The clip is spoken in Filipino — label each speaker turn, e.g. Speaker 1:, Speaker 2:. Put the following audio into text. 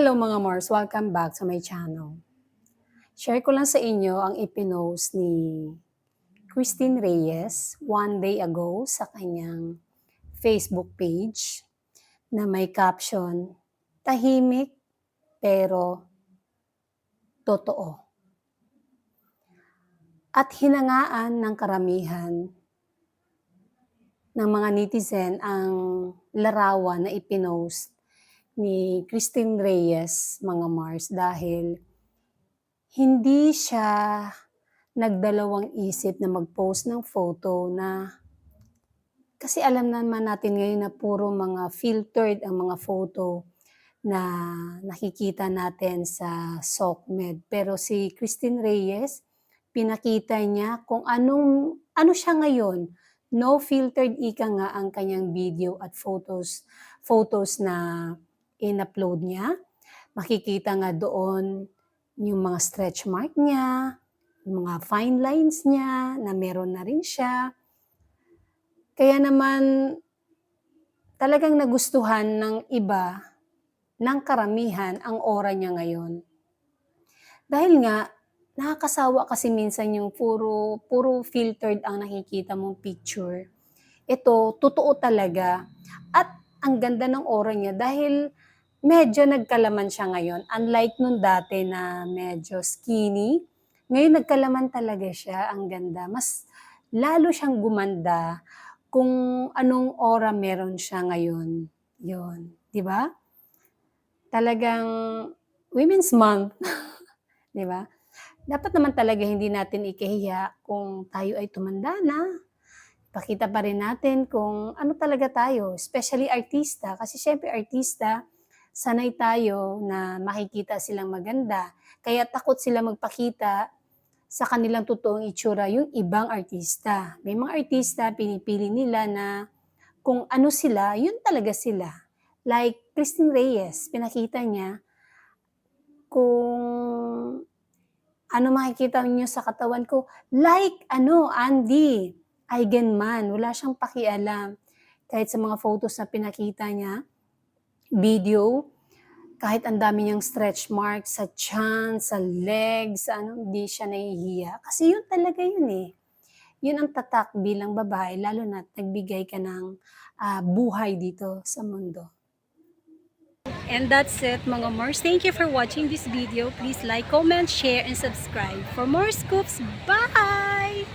Speaker 1: Hello mga Mars, welcome back to my channel. Share ko lang sa inyo ang ipinost ni Christine Reyes one day ago sa kanyang Facebook page na may caption, "Tahimik pero totoo." At hinangaan ng karamihan ng mga netizen ang larawan na ipinost ni Christine Reyes, mga Mars, dahil hindi siya nagdalawang isip na mag-post ng photo na kasi alam naman natin ngayon na puro mga filtered ang mga photo na nakikita natin sa SOCMED. Pero si Christine Reyes, pinakita niya kung ano siya ngayon. No filtered ika nga ang kanyang video at photos na in-upload niya. Makikita nga doon yung mga stretch mark niya, yung mga fine lines niya na meron na rin siya. Kaya naman talagang nagustuhan ng iba, ng karamihan, ang aura niya ngayon. Dahil nga, nakakasawa kasi minsan yung puro filtered ang nakikita mong picture. Ito, totoo talaga. At ang ganda ng aura niya dahil medyo nagkalaman siya ngayon. Unlike nung dati na medyo skinny, ngayon nagkalaman talaga siya. Ang ganda. Mas lalo siyang gumanda kung anong aura meron siya ngayon. Yun. Di ba? Talagang Women's Month. Di ba? Dapat naman talaga hindi natin ikahiya kung tayo ay tumanda na. Pakita pa rin natin kung ano talaga tayo, especially artista. Kasi syempre artista, sanay tayo na makikita silang maganda. Kaya takot sila magpakita sa kanilang totoong itsura yung ibang artista. May mga artista, pinipili nila na kung ano sila, yun talaga sila. Like Christine Reyes, pinakita niya kung ano makikita niyo sa katawan ko. Like Andy Eigenman, wala siyang pakialam. Kahit sa mga photos na pinakita niya, video, kahit ang dami niyang stretch marks sa tiyan, sa legs, hindi siya nahihiya. Kasi yun talaga yun eh. Yun ang tatak bilang babae, lalo na nagbigay ka ng buhay dito sa mundo. And that's it mga Mars. Thank you for watching this video. Please like, comment, share, and subscribe for more scoops. Bye!